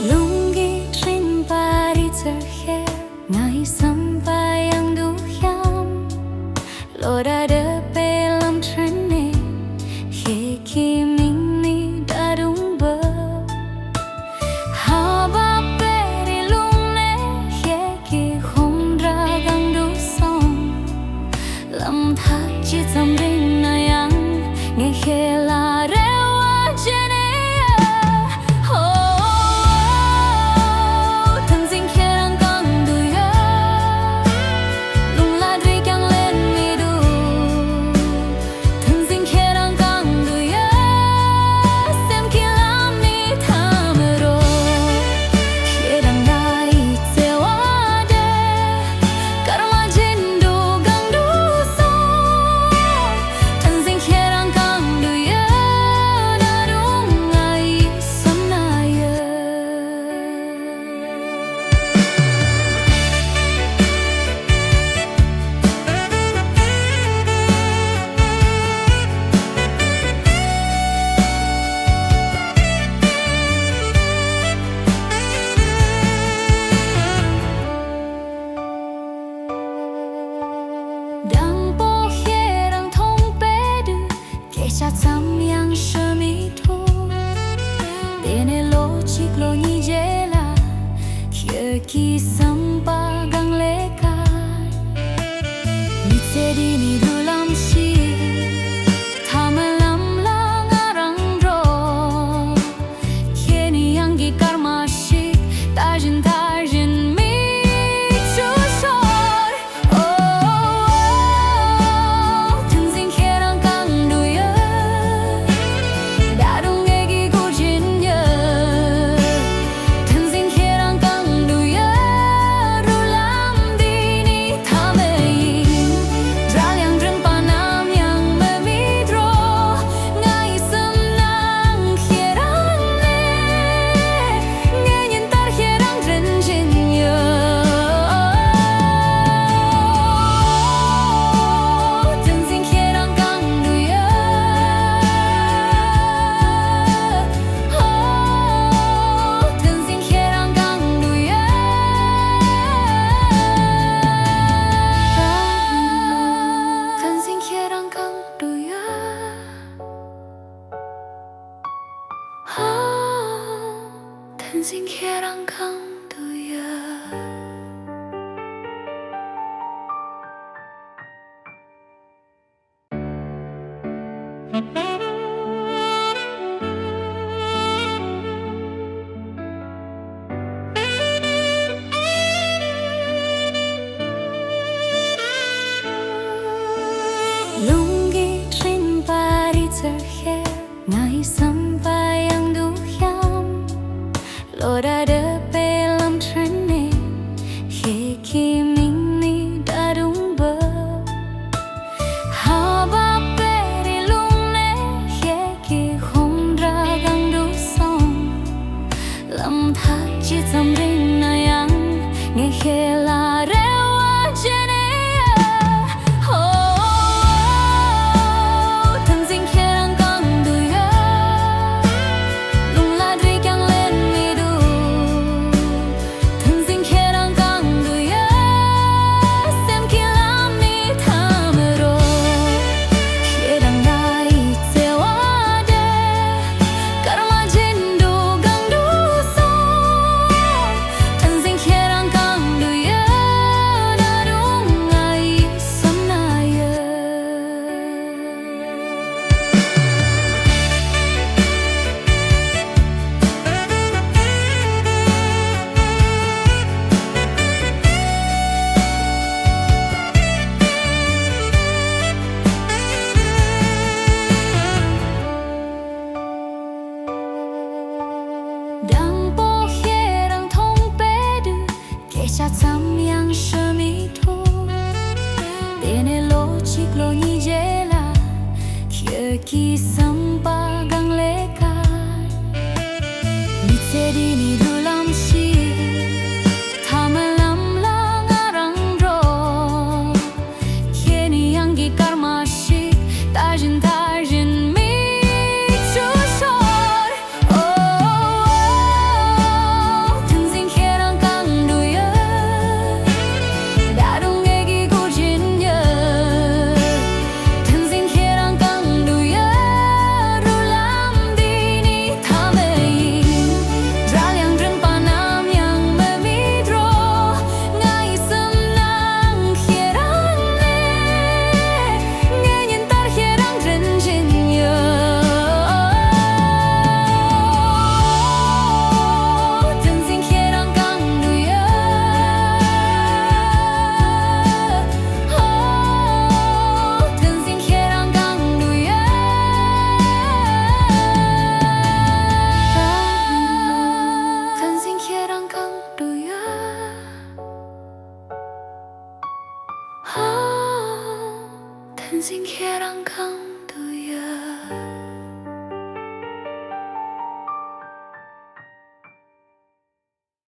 Lungi trin parizer her ngai sampayang duhyam Lora de pelam trene he kiming ni darung ba Haba peri lune he ki hondra gang du song Lam thak chi tam ring na yang nge he la rewa jene Đang bố khế đang thông bế đư Kể cha chăm yang sơ mi thu Bene lo chik lo ni je la Khế ki sampa gang le kai Mi tse di ni du lam si Thama lam la nga rang ro Khế ni yang gi karma shik Tajin tajin mi Thân sinh khẽ đang căng đuôi Lungi trin parizer her ngai sampayang duhyam Lora de pelam trene he kiming ni darung ba Haba peri lune he ki hondra gang du song Lam thak chi tam ring na yang nge he la rewa jene Đang bố khế đang thông bế đư Kể cha chăm yang sơ mi thu Bene lo chik lo ni je la Khế ki sampa gang le kai Mi tse di ni du lam si 星，天朗港都有。